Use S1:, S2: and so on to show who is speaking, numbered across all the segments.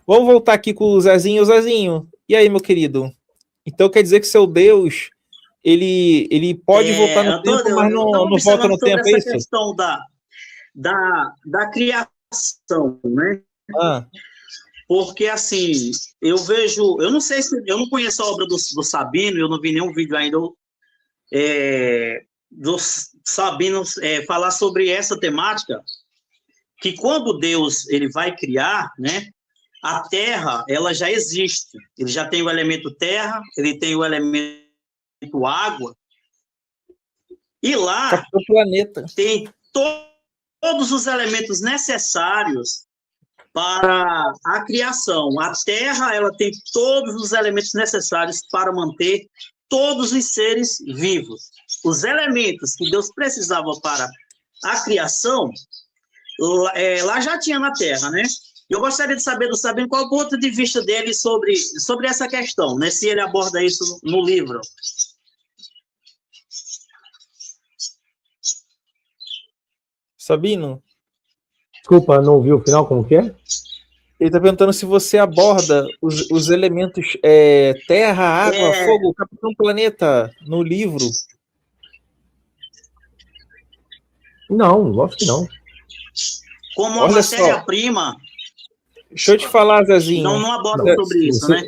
S1: Vamos voltar aqui com o Zezinho. Zezinho, e aí, meu querido? Então quer dizer que seu Deus, ele pode voltar no
S2: Antônio,
S1: tempo, mas
S2: eu
S1: não,
S2: estava
S1: não volta
S2: observando
S1: no
S2: sobre
S1: tempo, é
S2: essa
S1: isso?
S2: questão da criação, né?
S1: Ah,
S2: Porque, assim, eu não sei se, eu não conheço a obra do Sabino, eu não vi nenhum vídeo ainda do Sabino falar sobre essa temática, que quando Deus ele vai criar, né, a terra, ela já existe. Ele já tem o elemento terra, ele tem o elemento água, e lá
S1: Capitão Planeta.
S2: tem todos os elementos necessários para a criação. A terra, ela tem todos os elementos necessários para manter todos os seres vivos. Os elementos que Deus precisava para a criação, lá já tinha na terra, né? Eu gostaria de saber do Sabino qual é o ponto de vista dele sobre essa questão, né? Se ele aborda isso no livro.
S1: Sabino,
S3: Desculpa, não ouvi o final, como que é?
S1: ele está perguntando se você aborda os elementos terra, água, fogo, Capitão Planeta no livro.
S3: Não, lógico que não.
S2: Como uma matéria-prima.
S1: Deixa eu te falar, Zezinho.
S2: Não aborda sobre isso, né?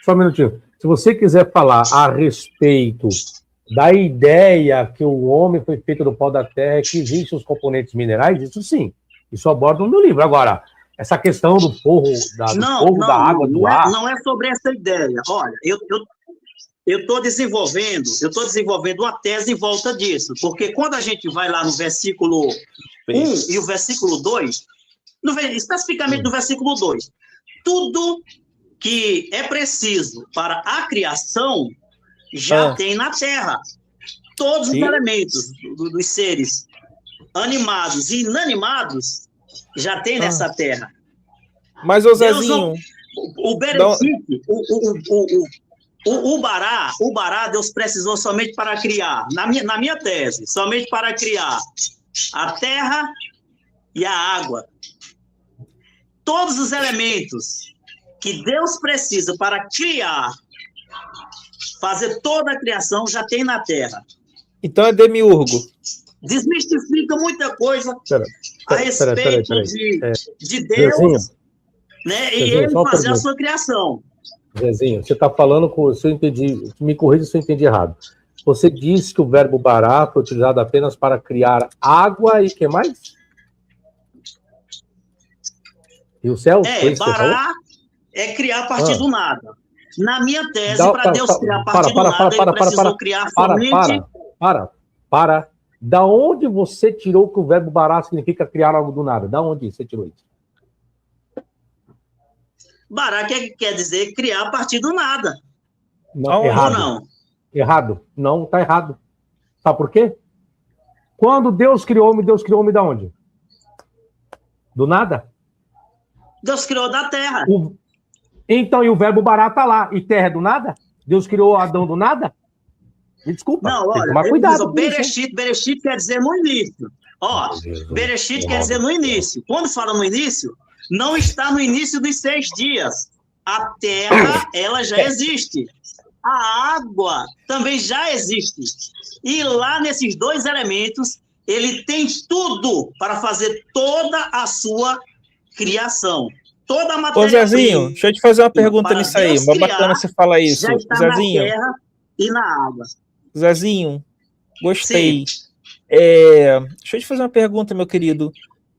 S3: Só um minutinho. Se você quiser falar a respeito da ideia que o homem foi feito do pó da terra, que existem os componentes minerais, isso sim. Isso aborda no livro. Agora, essa questão do fogo, da água, do ar...
S2: Não é sobre essa ideia. Olha, eu estou desenvolvendo uma tese em volta disso, porque quando a gente vai lá no versículo 1 e o versículo 2, especificamente no versículo 2, tudo que é preciso para a criação já tem na terra. Todos os elementos dos seres animados e inanimados já tem nessa terra.
S1: Mas, ô Zezinho...
S2: O Bereshit, o Bará, Deus precisou somente para criar, na minha tese, somente para criar a terra e a água. Todos os elementos que Deus precisa para criar, fazer toda a criação, já tem na terra.
S1: Então é demiurgo.
S2: Desmistifica muita coisa a respeito de Deus,
S3: Zezinho,
S2: né? E ele fazer a sua criação.
S3: Zezinho, você está falando, se eu entendi, me corrija se eu entendi errado. Você disse que o verbo bará foi utilizado apenas para criar água e o que mais? E o céu?
S2: Bará é criar a partir do nada. Na minha tese, para Deus criar a partir do nada, ele precisou criar somente...
S3: Para. Da onde você tirou que o verbo bará significa criar algo do nada? Da onde você tirou isso?
S2: Bará quer dizer criar a partir do nada.
S3: Não, errado.
S2: Ou não?
S3: Errado. Não, está errado. Sabe por quê? Quando Deus criou homem da onde? Do nada?
S2: Deus criou da terra.
S3: Então, e o verbo bará está lá. E terra é do nada? Deus criou Adão do nada? Me desculpa.
S2: Não, olha,
S3: tomar cuidado.
S2: Bereshit quer dizer no início. Bereshit quer dizer no início. Quando fala no início, não está no início dos 6 dias. A terra, ela já existe. A água também já existe. E lá nesses 2 elementos, ele tem tudo para fazer toda a sua criação. Toda a matéria.
S1: Ô, Zezinho, deixa eu te fazer uma pergunta nisso aí. Mas bacana você falar isso.
S2: Já está
S1: Zezinho,
S2: na terra e na água.
S1: Zezinho, gostei. Deixa eu te fazer uma pergunta, meu querido.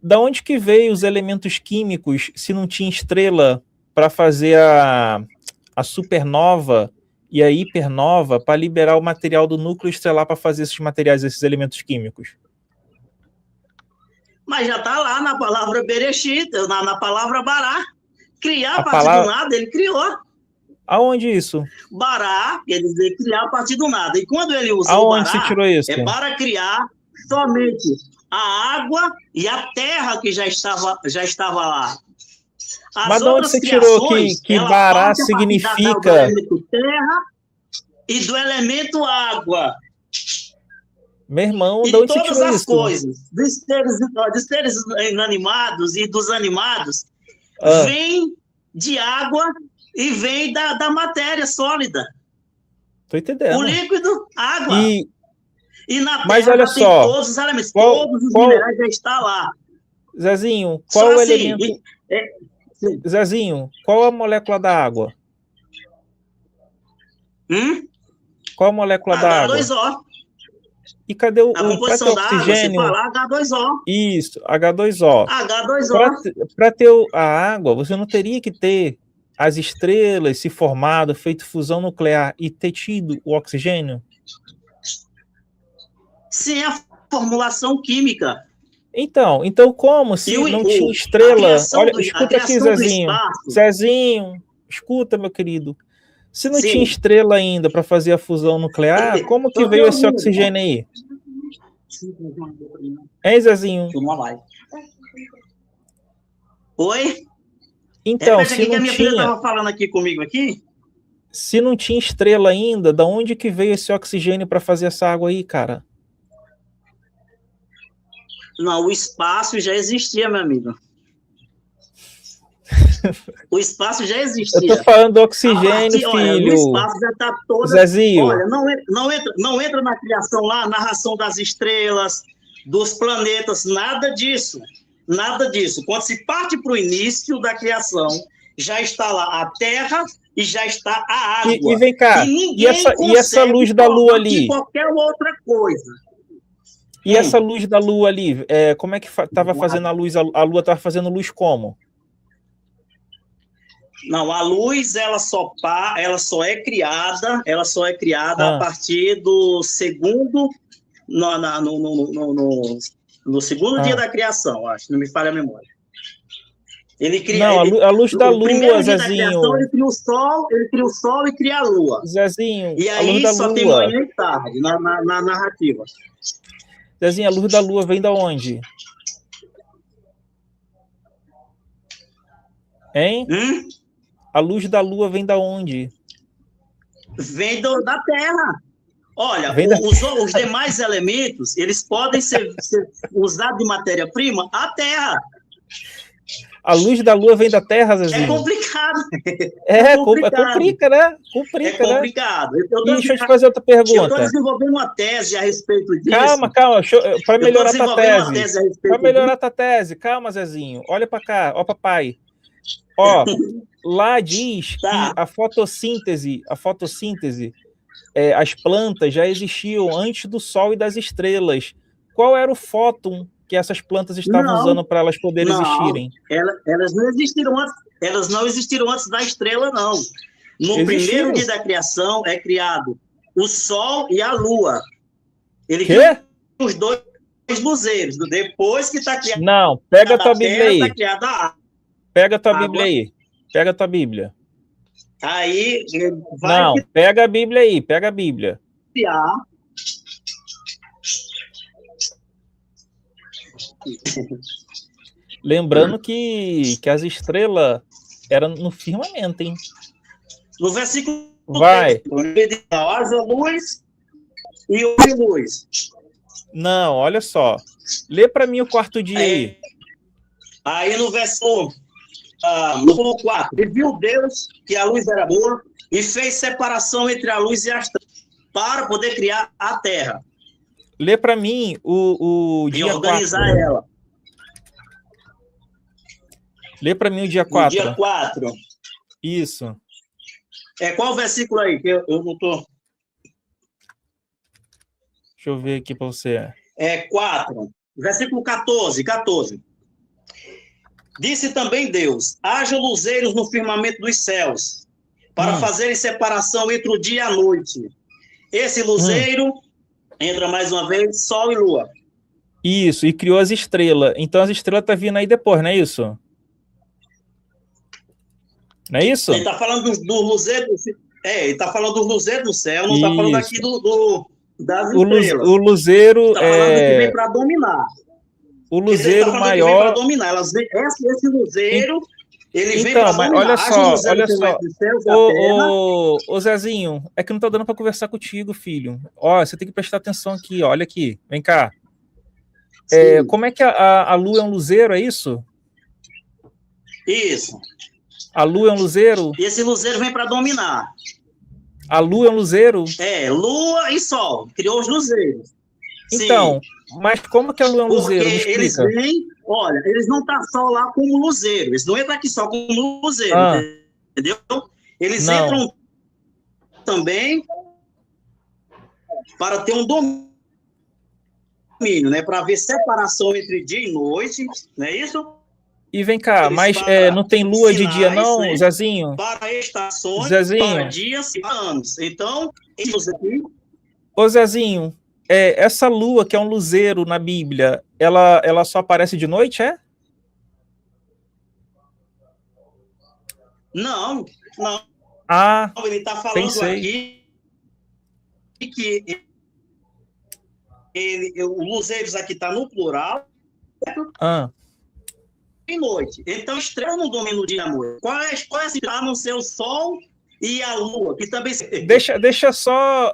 S1: Da onde que veio os elementos químicos se não tinha estrela para fazer a supernova e a hipernova para liberar o material do núcleo estelar para fazer esses materiais, esses elementos químicos?
S2: Mas já está lá na palavra Bereshit, na palavra Bará. Criar a partir do nada, ele criou.
S1: Aonde isso?
S2: Bará quer dizer criar a partir do nada. E quando ele usa
S1: Aonde
S2: o bará,
S1: você tirou isso?
S2: é para criar somente a água e a terra que já estava lá.
S1: Mas de onde você tirou que bará significa...
S2: Do elemento terra e do elemento água.
S1: Meu irmão,
S2: e
S1: de onde você tirou isso?
S2: Todas as coisas, dos seres inanimados e dos animados, vêm de água e vem da matéria sólida.
S1: Tô entendendo.
S2: O líquido, água. E na
S1: Mas
S2: Terra
S1: olha
S2: tem
S1: só,
S2: todos os elementos, todos os minerais já estão lá.
S1: Zezinho, qual o
S2: assim,
S1: elemento... Zezinho, qual a molécula da água? Qual a molécula da água?
S2: H2O.
S1: E cadê o
S2: A composição da água, você fala H2O.
S1: Isso, H2O.
S2: H2O.
S1: Para ter a água, você não teria que ter as estrelas se formado, feito fusão nuclear e ter tido o oxigênio?
S2: Sim, a formulação química.
S1: Então como se não tinha estrela? Olha, escuta aqui, Zezinho. Zezinho, escuta, meu querido. Se não tinha estrela ainda para fazer a fusão nuclear, como que veio esse oxigênio aí? Hein, Zezinho?
S2: Oi?
S1: Então, se
S2: que
S1: não
S2: a minha
S1: tinha...
S2: filha estava falando aqui comigo aqui?
S1: Se não tinha estrela ainda, da onde que veio esse oxigênio para fazer essa água aí, cara?
S2: Não, o espaço já existia, meu amigo. O espaço já existia.
S1: Eu tô falando do oxigênio, filho.
S2: Olha, o espaço já está todo...
S1: Zezinho.
S2: Olha, não entra na criação lá, a narração das estrelas, dos planetas, nada disso. Nada disso. Quando se parte para o início da criação, já está lá a Terra e já está a água.
S1: E vem cá, e essa luz da Lua ali?
S2: Qualquer outra coisa.
S1: E essa luz da Lua ali, como é que estava fazendo a luz? A Lua estava fazendo luz como?
S2: Não, a luz ela só é criada a partir do segundo no segundo dia da criação, acho, não me falha a memória. Ele cria.
S1: Não, a luz da Lua,
S2: primeiro dia
S1: Zezinho.
S2: Da criação, ele cria o sol e cria a Lua.
S1: Zezinho.
S2: E aí só tem manhã e tarde na narrativa.
S1: Zezinho, a luz da Lua vem da onde? Hein? A luz da Lua vem da onde?
S2: Vem da Terra. Olha, os demais elementos, eles podem ser usados de matéria-prima a Terra.
S1: A luz da Lua vem da Terra, Zezinho?
S2: É complicado.
S1: Complica, né? Complica,
S2: é complicado.
S1: Né? Deixa eu te fazer outra pergunta. Eu estou
S2: desenvolvendo uma tese a respeito disso.
S1: Calma. Para melhorar a tua tese. Para melhorar a tua tese. Calma, Zezinho. Olha para cá. Ó, papai. Ó, lá diz que a fotossíntese, as plantas já existiam antes do Sol e das estrelas. Qual era o fóton que essas plantas estavam usando para elas poderem existirem?
S2: Elas não existiram antes da estrela, não. No primeiro dia da criação é criado o Sol e a Lua. Ele cria os dois luzeiros. Depois que está criado...
S1: Não, pega a tua Bíblia aí.
S2: Tá criada a
S1: Pega a tua Bíblia aí. Pega a tua Bíblia.
S2: Aí
S1: vai... Não, pega a Bíblia aí. Pega a Bíblia. Lembrando que as estrelas eram no firmamento, hein?
S2: No versículo...
S1: Vai.
S2: Haja luz e luz.
S1: Não, olha só. Lê para mim o quarto dia aí.
S2: Aí no versículo 4. E viu Deus que a luz era boa e fez separação entre a luz e as trevas para poder criar a terra.
S1: Lê para mim o dia 4.
S2: E organizar ela.
S1: Lê para mim o dia 4.
S2: Dia 4.
S1: Isso.
S2: Qual o versículo aí? Que eu não tô...
S1: Deixa eu ver aqui para você.
S2: 4. Versículo 14. Disse também Deus: haja luzeiros no firmamento dos céus, para fazerem separação entre o dia e a noite. Esse luzeiro entra mais uma vez, sol e lua.
S1: Isso, e criou as estrelas. Então as estrelas estão vindo aí depois, não é isso? Não é isso?
S2: Ele está falando do luzeiro. Ele está falando dos luzeiros do céu, não está falando aqui das estrelas.
S1: O luzeiro
S2: está falando que vem para dominar.
S1: O luzeiro maior.
S2: Esse luzeiro, ele vem
S1: para
S2: dominar.
S1: Olha só. Ô Zezinho, é que não tá dando para conversar contigo, filho. Ó, você tem que prestar atenção aqui, ó. Olha aqui, vem cá. Como é que a Lua é um luzeiro, é isso?
S2: Isso.
S1: A lua é um luzeiro?
S2: E esse luzeiro vem para dominar.
S1: A lua é um luzeiro?
S2: Lua e sol. Criou os luzeiros.
S1: Então, sim. Mas como que a lua é um luzeiro? Me
S2: explica. Eles vêm, olha, eles não estão só lá como luzeiro. Eles não entram aqui só como luzeiro, entendeu? Eles entram também para ter um domínio, né? Para haver separação entre dia e noite, não é isso?
S1: E vem cá, mas não tem lua de dia não, né? Zezinho?
S2: Para estações,
S1: Zezinho.
S2: Para dias e para anos. Então, isso aqui...
S1: Ô Zezinho, essa lua que é um luzeiro na Bíblia, ela só aparece de noite, é?
S2: Não.
S1: Ah,
S2: ele está falando aqui que o luzeiros aqui está no plural. E noite. Então, estrela não domina o dia e a noite. Qual é a não ser o sol e a lua, que também...
S1: Deixa só,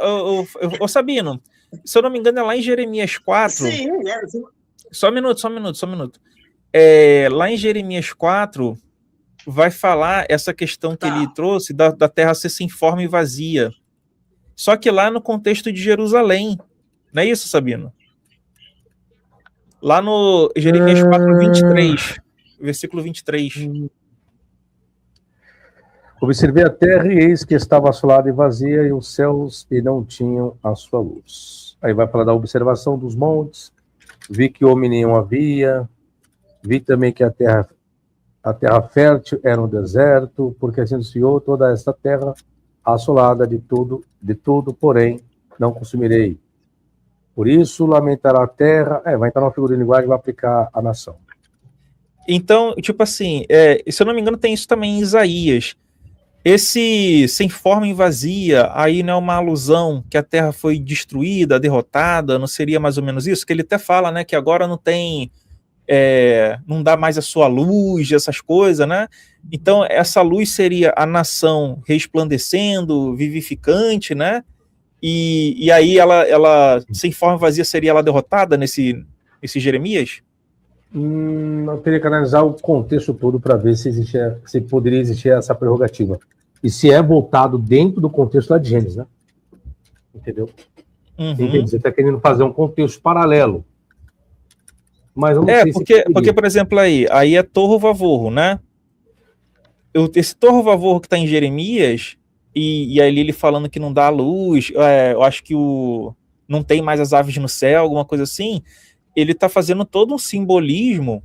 S1: ô Sabino, se eu não me engano é lá em Jeremias 4.
S2: Sim,
S1: Só um minuto. Lá em Jeremias 4, vai falar essa questão que ele trouxe da terra ser sem forma e vazia. Só que lá no contexto de Jerusalém. Não é isso, Sabino? Lá no Jeremias 4, 23. Versículo 23.
S3: Observei a terra e eis que estava assolada e vazia, e os céus e não tinham a sua luz. Aí vai falar da observação dos montes. Vi que homem nenhum havia. Vi também que a terra fértil era um deserto, porque assim desfiou toda esta terra assolada de tudo, porém não consumirei. Por isso lamentará a terra. Vai entrar numa figura de linguagem e vai aplicar a nação.
S1: Então, tipo assim, se eu não me engano, tem isso também em Isaías. Esse sem forma e vazia, aí não é uma alusão que a terra foi destruída, derrotada, não seria mais ou menos isso? Que ele até fala, né, que agora não tem, não dá mais a sua luz, essas coisas, né? Então, essa luz seria a nação resplandecendo, vivificante, né? E aí ela, sem forma e vazia, seria ela derrotada nesse Jeremias?
S3: Não teria que analisar o contexto todo para ver se poderia existir essa prerrogativa. E se é voltado dentro do contexto lá de Gênesis, né? Entendeu?
S1: Uhum.
S3: Você está querendo fazer um contexto paralelo. Mas eu não sei
S1: porque, por exemplo, aí é Torro Vavorro, né? Esse Torro Vavorro que está em Jeremias, e aí ele falando que não dá luz, eu acho que não tem mais as aves no céu, alguma coisa assim. Ele está fazendo todo um simbolismo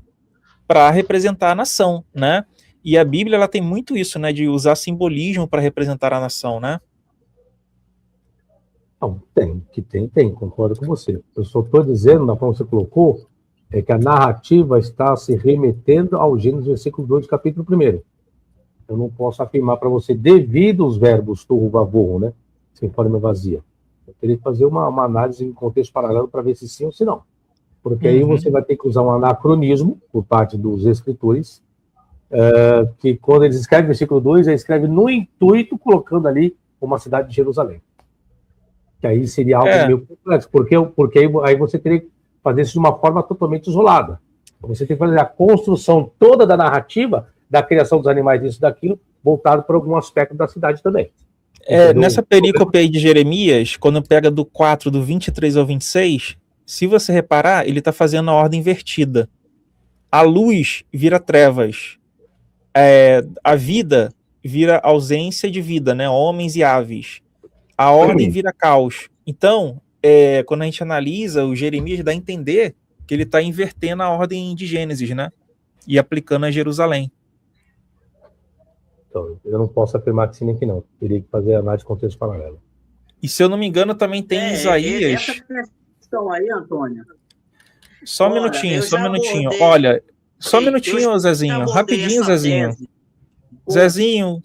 S1: para representar a nação, né? E a Bíblia ela tem muito isso, né? De usar simbolismo para representar a nação, né?
S3: Não, tem, concordo com você. Eu só estou dizendo, na forma que você colocou, que a narrativa está se remetendo ao Gênesis versículo 2, capítulo 1. Eu não posso afirmar para você, devido aos verbos torro, vavorro, né? Sem forma vazia. Eu teria que fazer uma análise em contexto paralelo para ver se sim ou se não. Porque aí você vai ter que usar um anacronismo por parte dos escritores, que quando eles escrevem o versículo 2, eles escrevem no intuito, colocando ali uma cidade de Jerusalém. Que aí seria algo meio complexo, porque aí você teria que fazer isso de uma forma totalmente isolada. Você tem que fazer a construção toda da narrativa, da criação dos animais, disso, daquilo, voltado para algum aspecto da cidade também.
S1: Nessa perícope aí de Jeremias, quando pega do 4, do 23 ao 26... Se você reparar, ele está fazendo a ordem invertida. A luz vira trevas. A vida vira ausência de vida, né? Homens e aves. A ordem vira caos. Então, quando a gente analisa, o Jeremias dá a entender que ele está invertendo a ordem de Gênesis, né? E aplicando a Jerusalém.
S3: Então, eu não posso afirmar que sim nem que não. Teria que fazer a análise de contexto paralelo.
S1: E se eu não me engano, também tem Isaías...
S2: Estão aí, Antônio?
S1: Só um minutinho. Olha, só um minutinho, Zezinho. Rapidinho, Zezinho. Zezinho,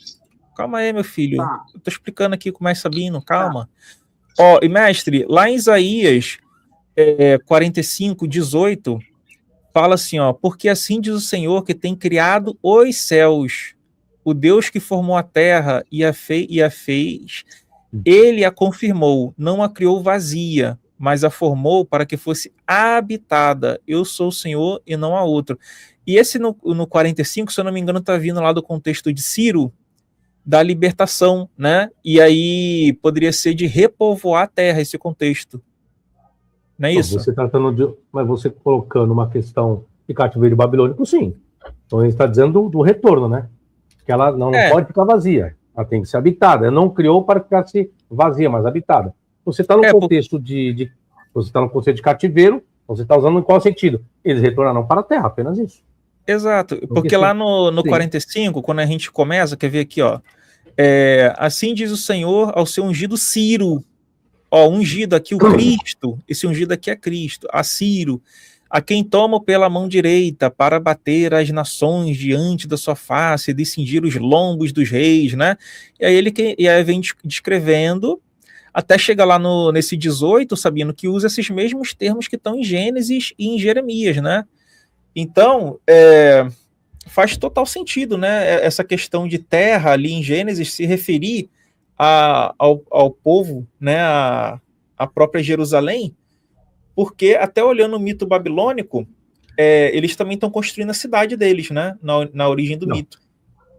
S1: calma aí, meu filho. Eu tô explicando aqui com o mestre Sabino, calma. E mestre, lá em Isaías 45, 18, fala assim, porque assim diz o Senhor que tem criado os céus, o Deus que formou a terra e a fez, ele a confirmou, não a criou vazia, mas a formou para que fosse habitada. Eu sou o Senhor e não há outro. E esse no 45, se eu não me engano, está vindo lá do contexto de Ciro, da libertação, né? E aí poderia ser de repovoar a terra, esse contexto. Não é isso?
S3: Você tratando de. Mas você colocando uma questão de cativeiro babilônico, sim. Então ele está dizendo do retorno, né? Que ela não pode ficar vazia. Ela tem que ser habitada. Ela não criou para ficar vazia, mas habitada. Você está no contexto você está no conceito de cativeiro, você está usando em qual sentido? Eles retornarão para a terra, apenas isso.
S1: Exato, porque lá no 45, quando a gente começa, quer ver aqui, ó. Assim diz o Senhor ao seu ungido Ciro. Ó, ungido aqui o Cristo, esse ungido aqui é Cristo, a Ciro, a quem toma pela mão direita para bater as nações diante da sua face e cingir os lombos dos reis, né? E aí vem descrevendo até chegar lá nesse 18, sabendo que usa esses mesmos termos que estão em Gênesis e em Jeremias, né? Então, faz total sentido, né? Essa questão de terra ali em Gênesis se referir ao povo, né? A própria Jerusalém, porque até olhando o mito babilônico, eles também estão construindo a cidade deles, né? Na origem do mito.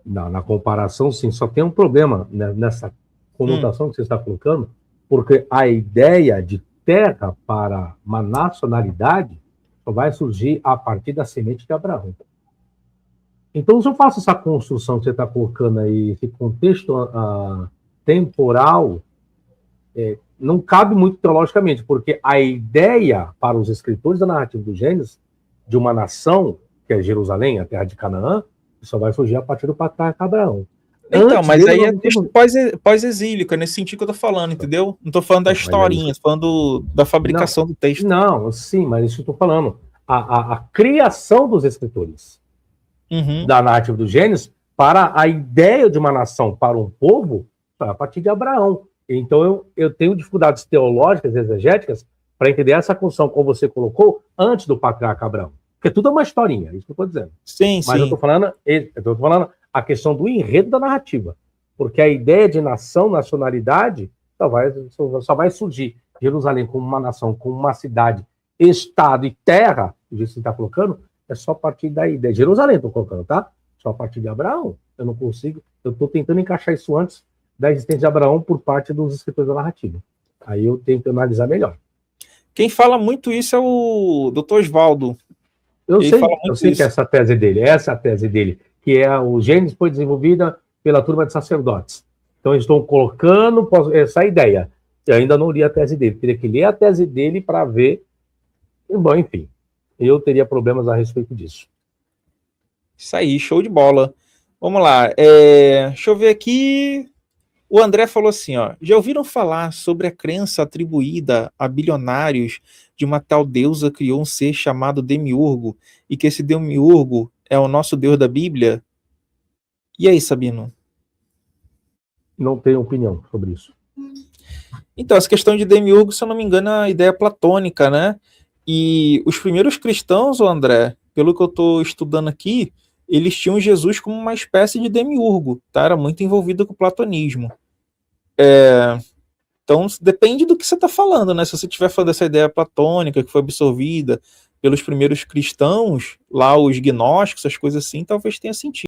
S3: Não, na comparação, sim, só tem um problema, né, nessa conotação que você está colocando, porque a ideia de terra para uma nacionalidade só vai surgir a partir da semente de Abraão. Então, se eu faço essa construção que você está colocando aí, esse contexto temporal, não cabe muito teologicamente, porque a ideia para os escritores da narrativa do Gênesis de uma nação, que é Jerusalém, a terra de Canaã, só vai surgir a partir do patriarca Abraão.
S1: Então, mas aí é texto pós-exílico, é nesse sentido que eu tô falando, entendeu? Não tô falando da historinha, tô falando da fabricação do texto.
S3: Não, sim, mas isso eu tô falando. A criação dos escritores da narrativa do Gênesis para a ideia de uma nação, para um povo, a partir de Abraão. Então eu tenho dificuldades teológicas, exegéticas, para entender essa construção, como você colocou, antes do patriarca Abraão. Porque tudo é uma historinha, é isso que eu estou dizendo.
S1: Sim,
S3: mas eu estou falando a questão do enredo da narrativa. Porque a ideia de nação, nacionalidade, só vai surgir Jerusalém como uma nação, como uma cidade, estado e terra, que você está colocando, é só a partir da ideia. Jerusalém estou colocando, tá? Só a partir de Abraão. Eu não consigo, eu estou tentando encaixar isso antes da existência de Abraão por parte dos escritores da narrativa. Aí eu tenho que analisar melhor.
S1: Quem fala muito isso é o Dr. Oswaldo.
S3: Eu sei que essa é a tese dele, que o Gênesis foi desenvolvida pela turma de sacerdotes. Então eles estão colocando essa ideia. Eu ainda não li a tese dele, teria que ler a tese dele para ver. Bom, enfim, eu teria problemas a respeito disso.
S1: Isso aí, show de bola. Vamos lá, deixa eu ver aqui. O André falou assim, ó, já ouviram falar sobre a crença atribuída a bilionários de uma tal deusa criou um ser chamado Demiurgo e que esse Demiurgo é o nosso Deus da Bíblia? E aí, Sabino?
S3: Não tenho opinião sobre isso.
S1: Então, essa questão de Demiurgo, se eu não me engano, é a ideia platônica, né? E os primeiros cristãos, André, pelo que eu estou estudando aqui, eles tinham Jesus como uma espécie de Demiurgo, tá? Era muito envolvido com o platonismo. Então, depende do que você está falando, né? Se você estiver falando dessa ideia platônica que foi absorvida pelos primeiros cristãos, lá os gnósticos, essas coisas assim, talvez tenha sentido.